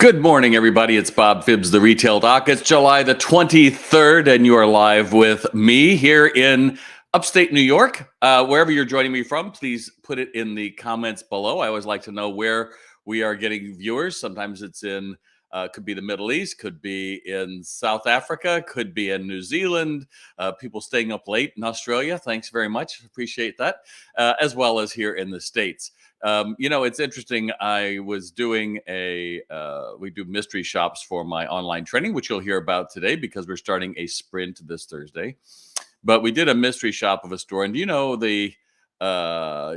Good morning, everybody. It's Bob Phibbs, the Retail Doc. It's July the 23rd, and you are live with me here in upstate New York. Wherever you're joining me from, please put it in the comments below. I always like to know where we are getting viewers. Sometimes it's in, could be the Middle East, could be in South Africa, could be in New Zealand, people staying up late in Australia. Thanks very much. Appreciate that. As well as here in the States. It's interesting. I was doing we do mystery shops for my online training, which you'll hear about today because we're starting a sprint this Thursday. But we did a mystery shop of a store. And the uh,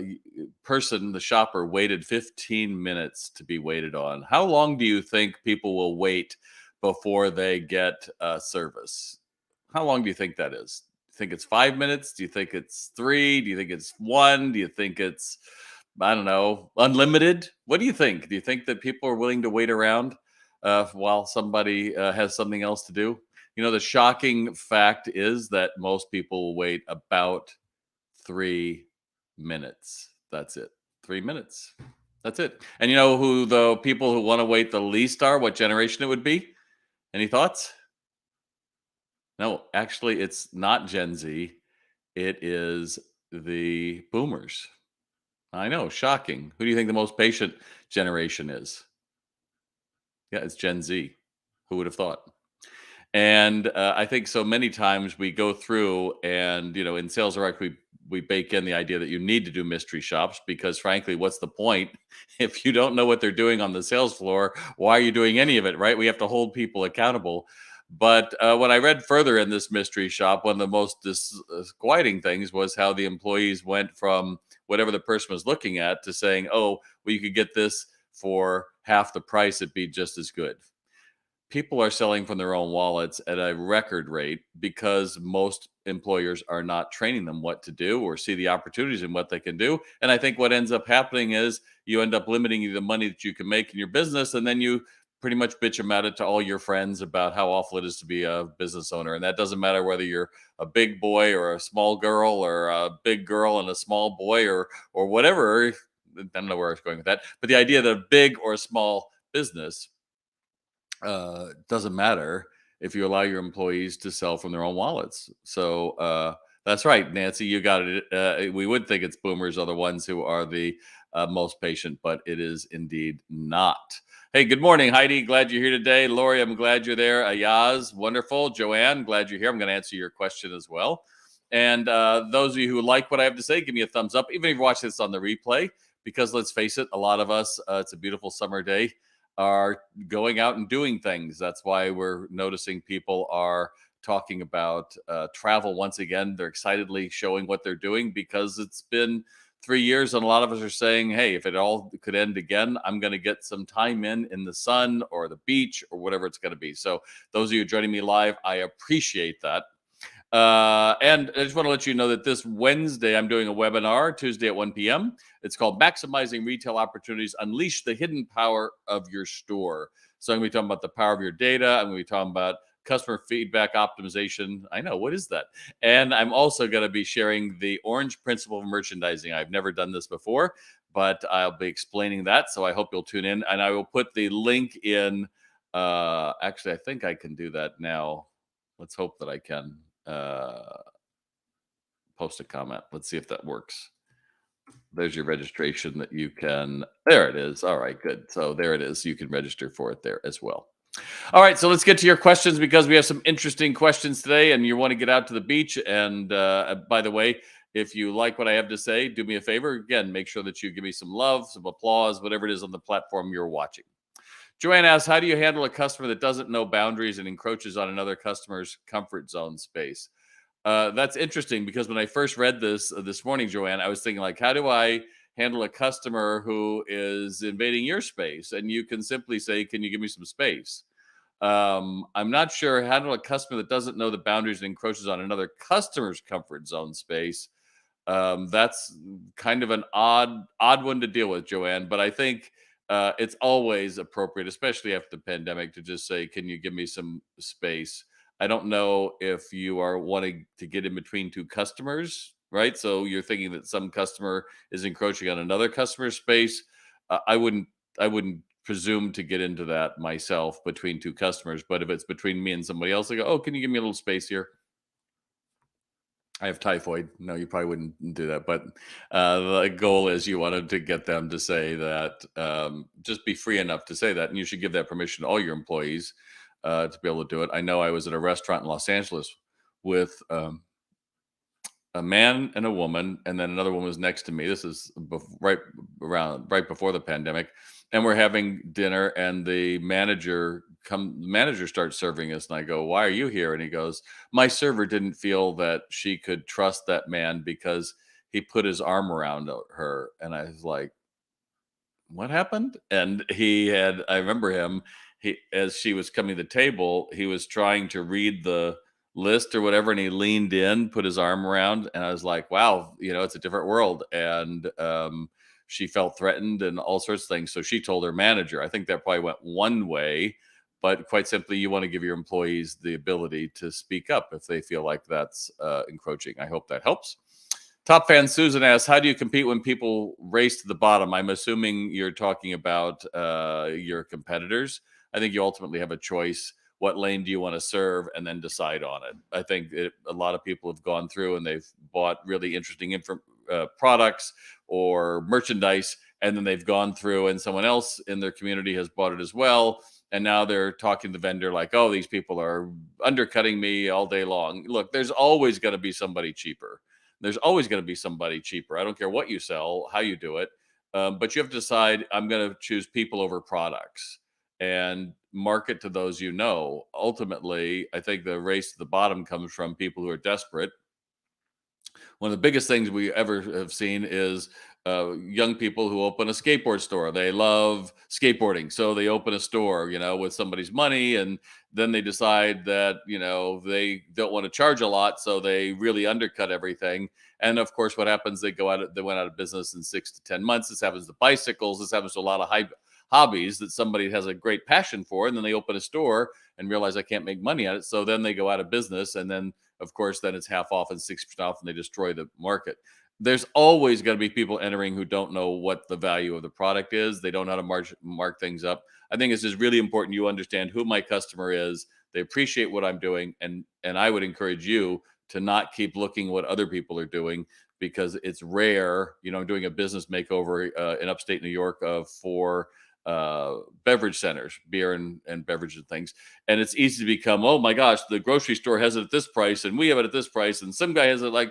the shopper, waited 15 minutes to be waited on. How long do you think people will wait before they get service? How long do you think that is? Do you think it's 5 minutes? Do you think it's three? Do you think it's one? Do you think it's, I don't know, unlimited? What do you think? Do you think that people are willing to wait around while somebody has something else to do? The shocking fact is that most people will wait about 3 minutes. That's it. 3 minutes. That's it. And you know who the people who want to wait the least are? What generation it would be? Any thoughts? No, actually, it's not Gen Z. It is the boomers. I know, shocking. Who do you think the most patient generation is? Yeah, it's Gen Z. Who would have thought? And I think so many times we go through and, in Sales Direct, we bake in the idea that you need to do mystery shops because, frankly, what's the point if you don't know what they're doing on the sales floor? Why are you doing any of it, right? We have to hold people accountable. But when I read further in this mystery shop, one of the most disquieting things was how the employees went from whatever the person was looking at to saying, oh, well, you could get this for half the price, it'd be just as good. People are selling from their own wallets at a record rate because most employers are not training them what to do or see the opportunities in what they can do. And I think what ends up happening is you end up limiting the money that you can make in your business, and then you pretty much bitch about it to all your friends about how awful it is to be a business owner. And that doesn't matter whether you're a big boy or a small girl or a big girl and a small boy or whatever. I don't know where I was going with that, but the idea that a big or a small business doesn't matter if you allow your employees to sell from their own wallets. So that's right, Nancy, you got it. We would think it's boomers are the ones who are the most patient, but it is indeed not. Hey, good morning, Heidi. Glad you're here today. Lori, I'm glad you're there. Ayaz, wonderful. Joanne, glad you're here. I'm going to answer your question as well. And those of you who like what I have to say, give me a thumbs up, even if you watch this on the replay, because let's face it, a lot of us, it's a beautiful summer day, are going out and doing things. That's why we're noticing people are talking about travel once again. They're excitedly showing what they're doing because it's been 3 years, and a lot of us are saying, hey, if it all could end again, I'm going to get some time in the sun or the beach or whatever it's going to be. So those of you joining me live, I appreciate that. And I just want to let you know that this Wednesday, I'm doing a webinar, Tuesday at 1 p.m. It's called Maximizing Retail Opportunities, Unleash the Hidden Power of Your Store. So I'm going to be talking about the power of your data. I'm going to be talking about customer feedback optimization. I know, what is that? And I'm also going to be sharing the orange principle of merchandising. I've never done this before, but I'll be explaining that. So I hope you'll tune in. And I will put the link in. Actually, I think I can do that now. Let's hope that I can. Post a comment. Let's see if that works. There's your registration that you can. There it is. All right, good. So there it is. You can register for it there as well. All right, so let's get to your questions because we have some interesting questions today, and you want to get out to the beach. And by the way, if you like what I have to say, do me a favor. Again, make sure that you give me some love, some applause, whatever it is on the platform you're watching. Joanne asks, how do you handle a customer that doesn't know boundaries and encroaches on another customer's comfort zone space? That's interesting because when I first read this morning, Joanne, I was thinking, like, how do I handle a customer who is invading your space? And you can simply say, can you give me some space? I'm not sure how to handle a customer that doesn't know the boundaries and encroaches on another customer's comfort zone space. That's kind of an odd one to deal with, Joanne, but I think it's always appropriate, especially after the pandemic, to just say, can you give me some space? I don't know if you are wanting to get in between two customers, right? So you're thinking that some customer is encroaching on another customer's space. I wouldn't presume to get into that myself between two customers. But if it's between me and somebody else, I go, "Oh, can you give me a little space here? I have typhoid." No, you probably wouldn't do that. But the goal is you wanted to get them to say that, just be free enough to say that. And you should give that permission to all your employees to be able to do it. I know I was at a restaurant in Los Angeles with a man and a woman, and then another woman was next to me. This is right before the pandemic, and we're having dinner, and the manager starts serving us, and I go, "Why are you here?" And he goes, "My server didn't feel that she could trust that man because he put his arm around her," and I was like, "What happened?" And I remember him, as she was coming to the table, he was trying to read the list or whatever, and he leaned in, put his arm around, and I was like, wow, it's a different world. And she felt threatened and all sorts of things. So she told her manager. I think that probably went one way, but quite simply, you want to give your employees the ability to speak up if they feel like that's encroaching. I hope that helps. Top fan Susan asks, "How do you compete when people race to the bottom?" I'm assuming you're talking about your competitors. I think you ultimately have a choice. What lane do you want to serve, and then decide on it. I think a lot of people have gone through and they've bought really interesting products or merchandise, and then they've gone through, and someone else in their community has bought it as well. And now they're talking to the vendor like, "Oh, these people are undercutting me all day long." Look, there's always going to be somebody cheaper. There's always going to be somebody cheaper. I don't care what you sell, how you do it. But you have to decide, I'm going to choose people over products and market to those. Ultimately, I think the race to the bottom comes from people who are desperate. One of the biggest things we ever have seen is young people who open a skateboard store. They love skateboarding, so they open a store, with somebody's money, and then they decide that they don't want to charge a lot, so they really undercut everything. And of course, what happens? They went out of business in 6 to 10 months. This happens to bicycles. This happens to a lot of hobbies that somebody has a great passion for, and then they open a store and realize I can't make money at it, so then they go out of business, and then of course, then it's half off and 60% off, and they destroy the market. There's always going to be people entering who don't know what the value of the product is. They don't know how to mark things up. I think it's just really important you understand who my customer is. They appreciate what I'm doing, and I would encourage you to not keep looking what other people are doing, because it's rare. I'm doing a business makeover in upstate New York for beverage centers, beer and beverage and things. And it's easy to become, oh my gosh, the grocery store has it at this price and we have it at this price. And some guy has it like,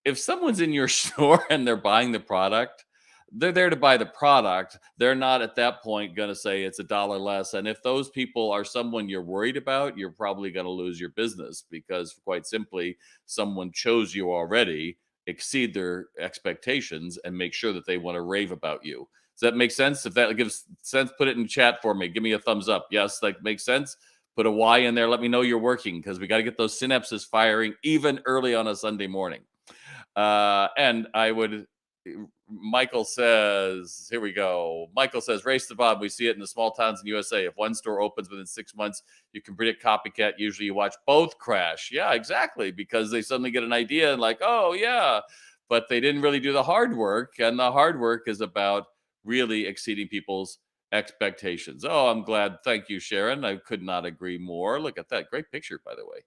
if someone's in your store and they're buying the product, they're there to buy the product. They're not at that point going to say it's $1 less. And if those people are someone you're worried about, you're probably going to lose your business, because quite simply, someone chose you already, exceed their expectations, and make sure that they want to rave about you. Does that make sense? If that gives sense, put it in chat for me. Give me a thumbs up. Yes, that makes sense. Put a Y in there. Let me know you're working, because we got to get those synapses firing even early on a Sunday morning. And I would, Michael says, here we go. Michael says, "Race to Bob. We see it in the small towns in USA. If one store opens within 6 months, you can predict copycat. Usually you watch both crash." Yeah, exactly. Because they suddenly get an idea and like, oh, yeah. But they didn't really do the hard work. And the hard work is about really exceeding people's expectations. Oh, I'm glad. Thank you, Sharon. I could not agree more. Look at that. Great picture, by the way.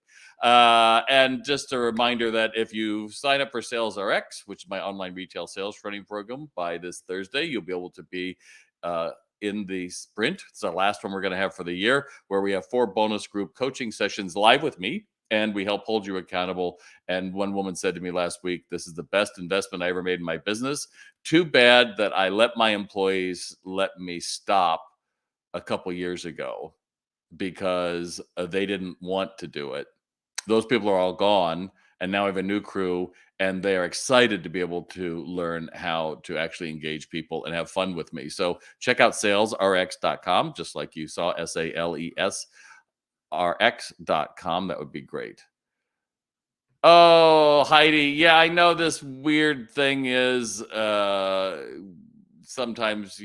And just a reminder that if you sign up for Sales RX, which is my online retail sales training program, by this Thursday, you'll be able to be in the sprint. It's the last one we're going to have for the year, where we have 4 bonus group coaching sessions live with me, and we help hold you accountable. And one woman said to me last week, "This is the best investment I ever made in my business. Too bad that I let my employees let me stop a couple years ago, because they didn't want to do it. Those people are all gone, and now I have a new crew, and they are excited to be able to learn how to actually engage people and have fun with me." So check out salesrx.com, just like you saw, SALESRX.com. That would be great. Oh, Heidi. Yeah, I know this weird thing is sometimes,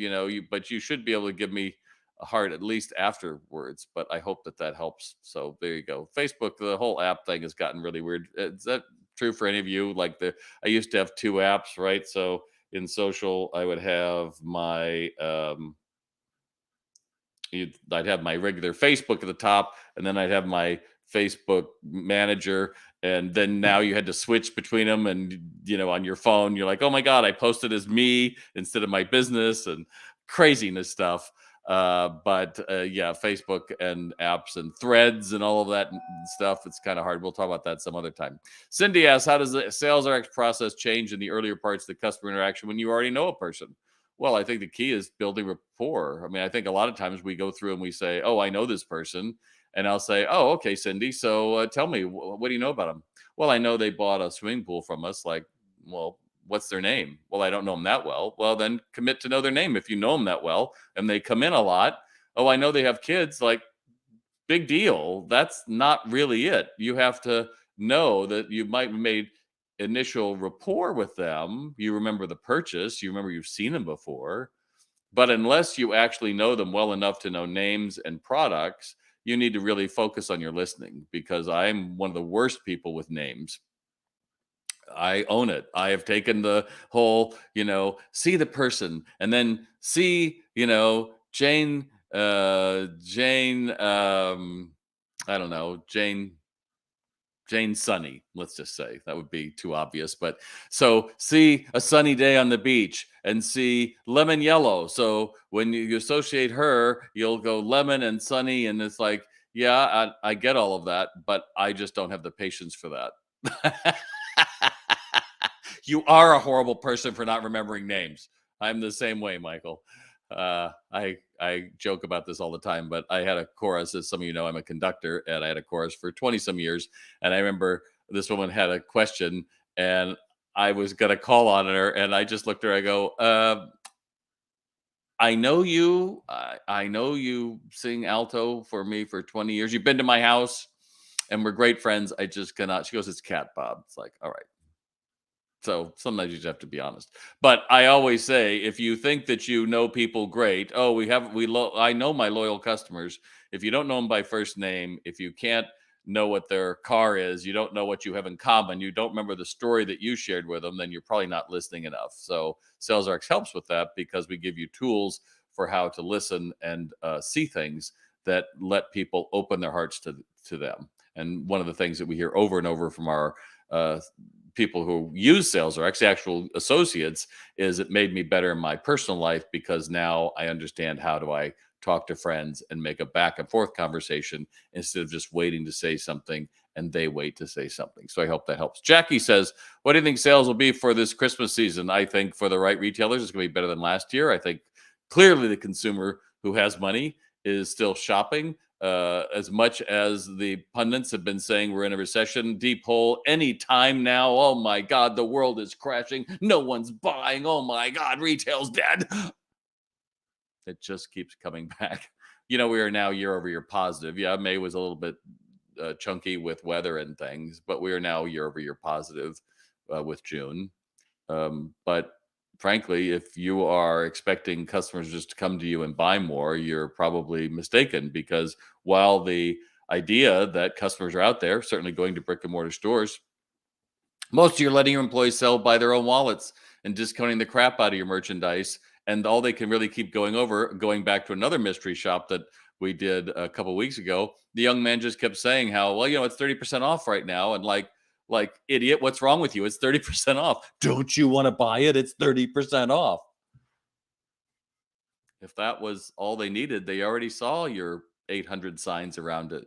but you should be able to give me a heart at least afterwards. But I hope that helps. So there you go. Facebook, the whole app thing has gotten really weird. Is that true for any of you? Like, I used to have 2 apps, right? So in social, I would have my I'd have my regular Facebook at the top, and then I'd have my Facebook manager, and then now you had to switch between them, and on your phone you're like, oh my god, I posted as me instead of my business, and craziness stuff. But yeah, Facebook and apps and threads and all of that stuff, it's kind of hard. We'll talk about that some other time. Cindy asks, how does the sales RX process change in the earlier parts of the customer interaction when you already know a person? Well, I think the key is building rapport. I mean, I think a lot of times we go through and we say, oh, I know this person. And I'll say, oh, okay, Cindy. So tell me, what do you know about them? Well, I know they bought a swimming pool from us. Like, well, what's their name? Well, I don't know them that well. Well, then commit to know their name if you know them that well and they come in a lot. Oh, I know they have kids. Like, big deal. That's not really it. You have to know that you might have made initial rapport with them. You remember the purchase, you remember you've seen them before. But unless you actually know them well enough to know names and products, you need to really focus on your listening, because I'm one of the worst people with names. I own it. I have taken the whole, see the person and then see, Jane, I don't know, Jane Sunny, let's just say. That would be too obvious. But so see a sunny day on the beach and see lemon yellow. So when you associate her, you'll go lemon and sunny. And it's like, yeah, I get all of that, but I just don't have the patience for that. You are a horrible person for not remembering names. I'm the same way, Michael. I joke about this all the time, but I had a chorus, as some of you know, I'm a conductor, and I had a chorus for 20 some years. And I remember this woman had a question, and I was gonna call on her, and I just looked at her. I go, I know you. I know you sing alto for me for 20 years. You've been to my house, and we're great friends. I just cannot. She goes, it's Cat Bob. It's like, all right. So sometimes you just have to be honest. But I always say, if you think that you know people great, oh, I know my loyal customers. If you don't know them by first name, if you can't know what their car is, you don't know what you have in common, you don't remember the story that you shared with them, then you're probably not listening enough. So SalesRx helps with that, because we give you tools for how to listen and see things that let people open their hearts to them. And one of the things that we hear over and over from our uh, people who use sales, or actually actual associates, is it made me better in my personal life, because now I understand how do I talk to friends and make a back and forth conversation instead of just waiting to say something and they wait to say something. So I hope that helps. Jackie says, what do you think sales will be for this Christmas season? I think for the right retailers, it's going to be better than last year. I think clearly the consumer who has money is still shopping. As much as the pundits have been saying we're in a recession, deep hole any time now. Oh my God, the world is crashing. No one's buying. Oh my God, retail's dead. It just keeps coming back. We are now year over year positive. Yeah, May was a little bit chunky with weather and things, but we are now year over year positive with June. But frankly, if you are expecting customers just to come to you and buy more, you're probably mistaken, because while the idea that customers are out there, certainly going to brick and mortar stores, most of you are letting your employees sell by their own wallets and discounting the crap out of your merchandise. And all they can really keep going back to another mystery shop that we did a couple of weeks ago. The young man just kept saying how, well, it's 30% off right now. And like idiot, what's wrong with you? It's 30% off. Don't you want to buy it? It's 30% off. If that was all they needed, they already saw your 800 signs around it.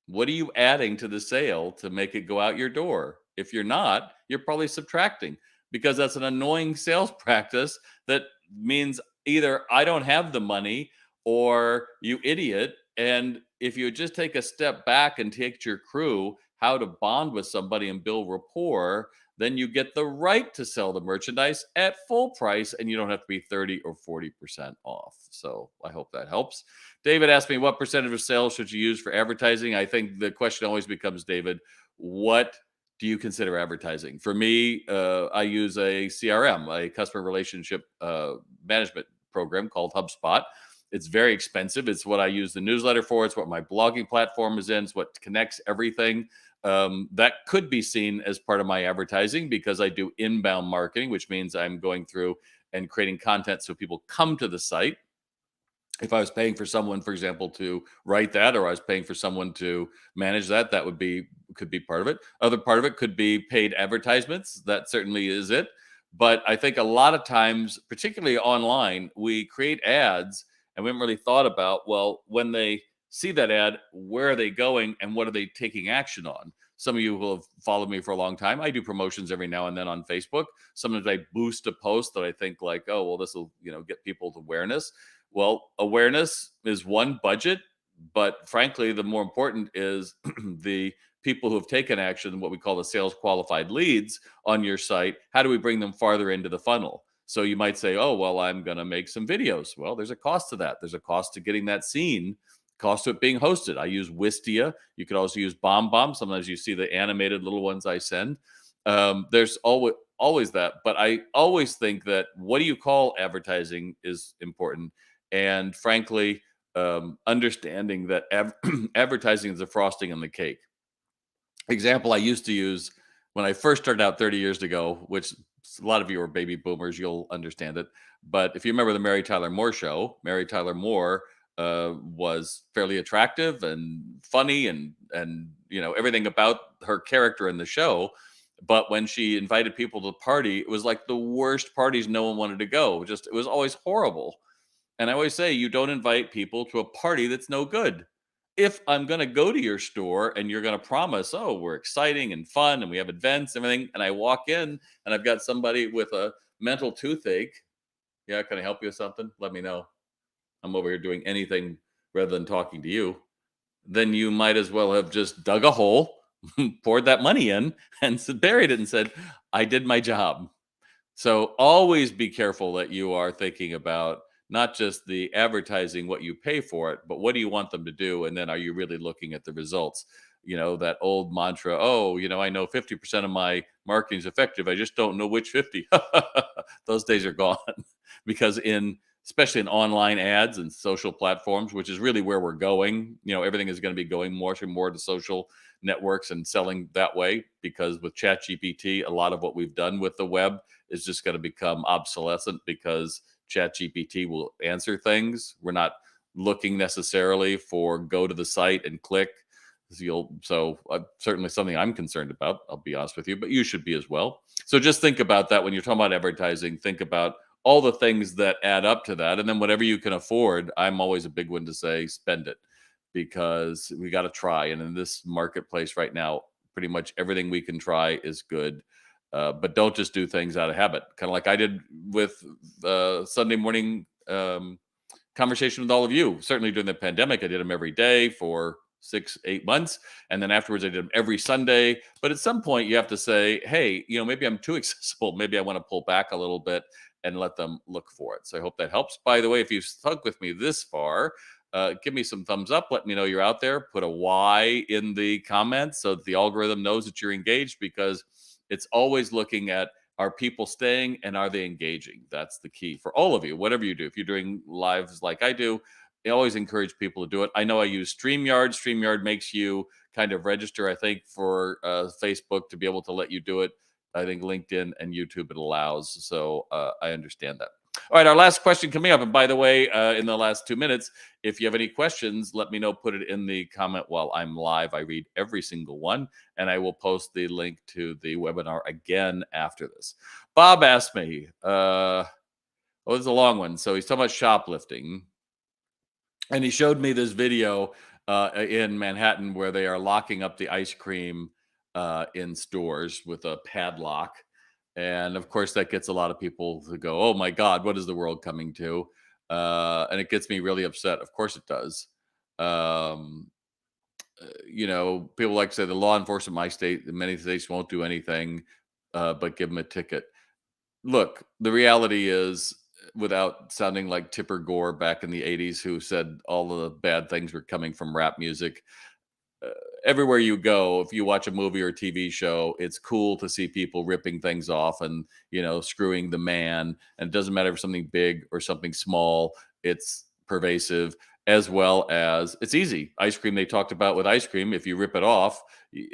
What are you adding to the sale to make it go out your door? If you're not, you're probably subtracting, because that's an annoying sales practice that means either I don't have the money or you idiot. And if you just take a step back and take your crew how to bond with somebody and build rapport, then you get the right to sell the merchandise at full price, and you don't have to be 30 or 40% off. So I hope that helps. David asked me, what percentage of sales should you use for advertising? I think the question always becomes, David, what do you consider advertising? For me, I use a CRM, a customer relationship management program called HubSpot. It's very expensive. It's what I use the newsletter for. It's what my blogging platform is in. It's what connects everything. That could be seen as part of my advertising, because I do inbound marketing, which means I'm going through and creating content so people come to the site. If I was paying for someone, for example, to write that, or I was paying for someone to manage that, that would be could be part of it. Other part of it could be paid advertisements. That certainly is it. But I think a lot of times, particularly online, we create ads and we haven't really thought about, well, when they see that ad, where are they going and what are they taking action on? Some of you who have followed me for a long time, I do promotions every now and then on Facebook. Sometimes I boost a post that I think like, oh, well, this will, get people's awareness. Well, awareness is one budget, but frankly, the more important is the people who have taken action, what we call the sales qualified leads on your site. How do we bring them farther into the funnel? So you might say, oh, well, I'm going to make some videos. Well, there's a cost to that. There's a cost to getting that seen, cost to it being hosted. I use Wistia. You could also use BombBomb. Sometimes you see the animated little ones I send. There's always that, but I always think that what do you call advertising is important, and frankly, understanding that advertising is the frosting on the cake. Example I used to use when I first started out 30 years ago, which a lot of you are baby boomers, you'll understand it. But if you remember the Mary Tyler Moore show, Mary Tyler Moore was fairly attractive and funny, and everything about her character in the show. But when she invited people to the party, it was like the worst parties. No one wanted to go. Just it was always horrible. And I always say, you don't invite people to a party that's no good. If I'm going to go to your store and you're going to promise, oh, we're exciting and fun and we have events, everything, and I walk in and I've got somebody with a mental toothache, yeah, can I help you with something? Let me know. I'm over here doing anything rather than talking to you. Then you might as well have just dug a hole, poured that money in, and buried it and said, I did my job. So always be careful that you are thinking about not just the advertising, what you pay for it, but what do you want them to do? And then are you really looking at the results? That old mantra, oh, I know 50% of my marketing is effective. I just don't know which 50. Those days are gone because especially in online ads and social platforms, which is really where we're going, everything is going to be going more and more to social networks and selling that way, because with chat gpt, a lot of what we've done with the web is just going to become obsolescent because ChatGPT will answer things. We're not looking necessarily for go to the site and click. Certainly something I'm concerned about, I'll be honest with you, but you should be as well. So just think about that when you're talking about advertising. Think about all the things that add up to that. And then whatever you can afford, I'm always a big one to say spend it, because we got to try. And in this marketplace right now, pretty much everything we can try is good. But don't just do things out of habit, kind of like I did with Sunday morning conversation with all of you. Certainly during the pandemic, I did them every day for 6, 8 months. And then afterwards, I did them every Sunday. But at some point, you have to say, hey, maybe I'm too accessible. Maybe I want to pull back a little bit and let them look for it. So I hope that helps. By the way, if you've stuck with me this far, give me some thumbs up. Let me know you're out there. Put a Y in the comments so that the algorithm knows that you're engaged, because it's always looking at, are people staying and are they engaging? That's the key for all of you, whatever you do. If you're doing lives like I do, I always encourage people to do it. I know I use StreamYard. StreamYard makes you kind of register, I think, for Facebook to be able to let you do it. I think LinkedIn and YouTube it allows. So I understand that. All right, our last question coming up. And by the way, in the last 2 minutes, if you have any questions, let me know. Put it in the comment while I'm live. I read every single one, and I will post the link to the webinar again after this. Bob asked me, this is a long one. So he's talking about shoplifting. And he showed me this video in Manhattan where they are locking up the ice cream in stores with a padlock. And of course, that gets a lot of people to go, oh my God, what is the world coming to? And it gets me really upset. Of course, it does. Um, People like to say the law enforcement in my state, many states won't do anything but give them a ticket. Look, the reality is, without sounding like Tipper Gore back in the 80s, who said all the bad things were coming from rap music, uh, everywhere you go, if you watch a movie or a TV show, it's cool to see people ripping things off and, screwing the man. And it doesn't matter if it's something big or something small, it's pervasive, as well as it's easy. Ice cream, they talked about with ice cream, if you rip it off,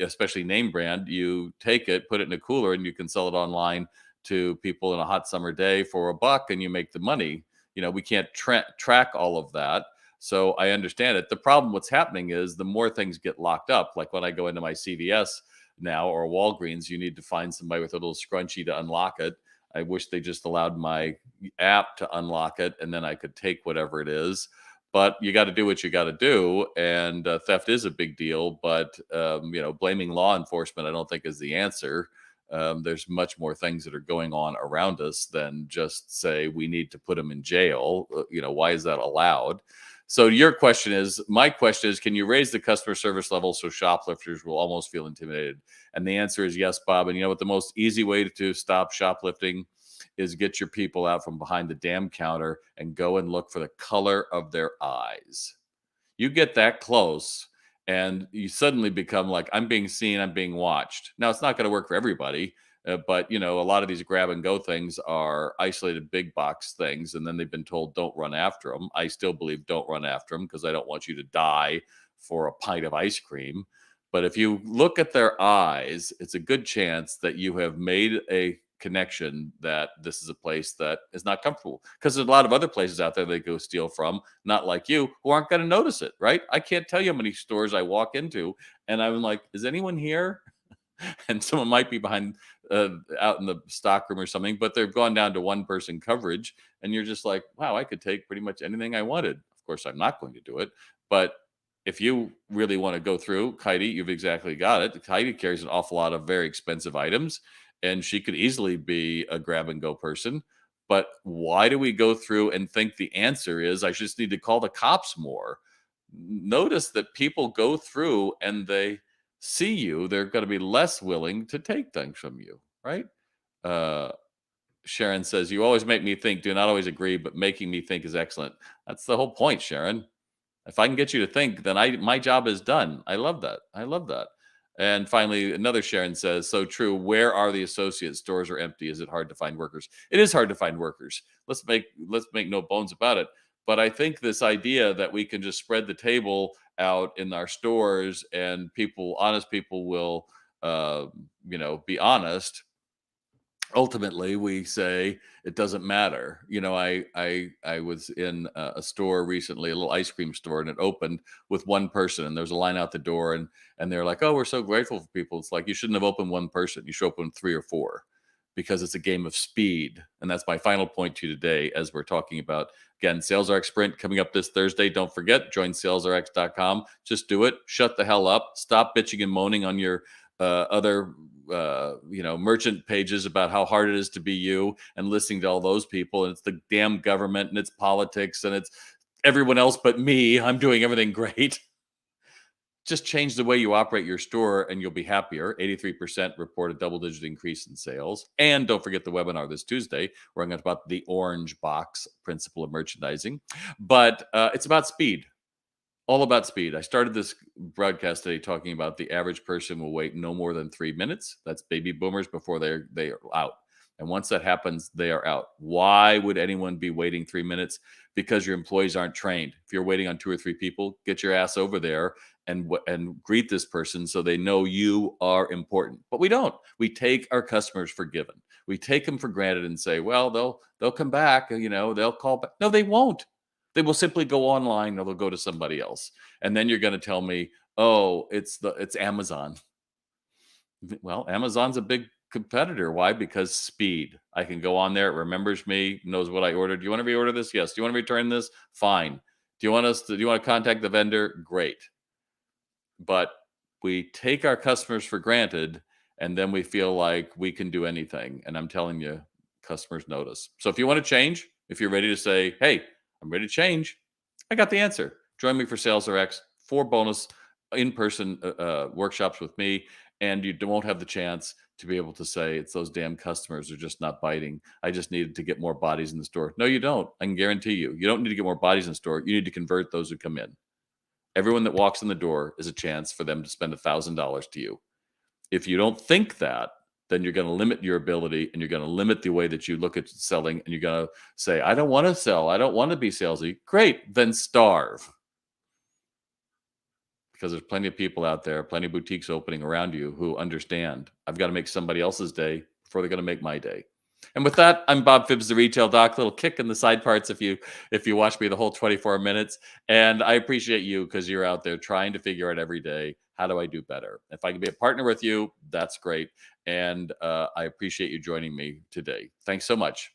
especially name brand, you take it, put it in a cooler, and you can sell it online to people in a hot summer day for $1 and you make the money. we can't track all of that. So I understand it. The problem, what's happening is the more things get locked up, like when I go into my CVS now or Walgreens, you need to find somebody with a little scrunchie to unlock it. I wish they just allowed my app to unlock it and then I could take whatever it is. But you got to do what you got to do. And theft is a big deal. But, blaming law enforcement, I don't think is the answer. There's much more things that are going on around us than just say we need to put them in jail. Why is that allowed? So my question is, can you raise the customer service level so shoplifters will almost feel intimidated? And the answer is yes, Bob. And you know what? The most easy way to stop shoplifting is get your people out from behind the damn counter and go and look for the color of their eyes. You get that close and you suddenly become like, I'm being seen, I'm being watched. Now, it's not going to work for everybody. But a lot of these grab and go things are isolated big box things, and then they've been told don't run after them. I still believe don't run after them because I don't want you to die for a pint of ice cream. But if you look at their eyes, it's a good chance that you have made a connection that this is a place that is not comfortable, because there's a lot of other places out there they go steal from, not like you, who aren't going to notice it, right? I can't tell you how many stores I walk into and I'm like, is anyone here? And someone might be behind out in the stock room or something, but they've gone down to one person coverage, and you're just like, wow, I could take pretty much anything I wanted. Of course, I'm not going to do it, but if you really want to go through, Heidi, you've exactly got it. Heidi carries an awful lot of very expensive items, and she could easily be a grab and go person. But why do we go through and think the answer is I just need to call the cops more? Notice that people go through and they see you, they're going to be less willing to take things from you, right? Uh, Sharon says, you always make me think, do not always agree, but making me think is excellent. That's the whole point, Sharon. If I can get you to think, then my job is done. I love that. I love that. And finally, another Sharon says, so true. Where are the associates? Stores are empty. Is it hard to find workers? It is hard to find workers. Let's make no bones about it. But I think this idea that we can just spread the table out in our stores and honest people will, uh, be honest. Ultimately we say it doesn't matter. I was in a store recently, a little ice cream store, and it opened with one person and there's a line out the door, and they're like, oh, we're so grateful for people. It's like, you shouldn't have opened one person, you should open three or four, because it's a game of speed. And that's my final point to you today, as we're talking about, again, SalesRx Sprint coming up this Thursday. Don't forget, join salesrx.com. Just do it. Shut the hell up. Stop bitching and moaning on your other merchant pages about how hard it is to be you, and listening to all those people. And it's the damn government and it's politics and it's everyone else but me. I'm doing everything great. Just change the way you operate your store and you'll be happier. 83% report a double-digit increase in sales. And don't forget the webinar this Tuesday, where I'm going to talk about the orange box principle of merchandising. But it's about speed. All about speed. I started this broadcast today talking about the average person will wait no more than 3 minutes. That's baby boomers before they are out. And once that happens, they are out. Why would anyone be waiting 3 minutes? Because your employees aren't trained. If you're waiting on 2 or 3 people, get your ass over there and greet this person so they know you are important. But we don't. We take our customers for given. We take them for granted and say, well, they'll come back, they'll call back. No, they won't. They will simply go online or they'll go to somebody else. And then you're going to tell me, oh, it's Amazon. Well, Amazon's a big competitor. Why? Because speed. I can go on there, it remembers me, knows what I ordered. Do you want to reorder this? Yes. Do you want to return this? Fine. Do you want to contact the vendor? Great. But we take our customers for granted, and then we feel like we can do anything. And I'm telling you, customers notice. So if you want to change, if you're ready to say, hey, I'm ready to change, I got the answer. Join me for SalesRx, 4 bonus in-person workshops with me, and you won't have the chance to be able to say it's those damn customers are just not biting. I just needed to get more bodies in the store. No, you don't. I can guarantee you. You don't need to get more bodies in the store. You need to convert those who come in. Everyone that walks in the door is a chance for them to spend $1,000 to you. If you don't think that, then you're going to limit your ability, and you're going to limit the way that you look at selling, and you're going to say, I don't want to sell. I don't want to be salesy. Great, then starve. Because there's plenty of people out there, plenty of boutiques opening around you who understand, I've got to make somebody else's day before they're going to make my day. And with that, I'm Bob Phibbs, the retail doc. Little kick in the side parts if you watch me the whole 24 minutes. And I appreciate you because you're out there trying to figure out every day, how do I do better? If I can be a partner with you, that's great. And I appreciate you joining me today. Thanks so much.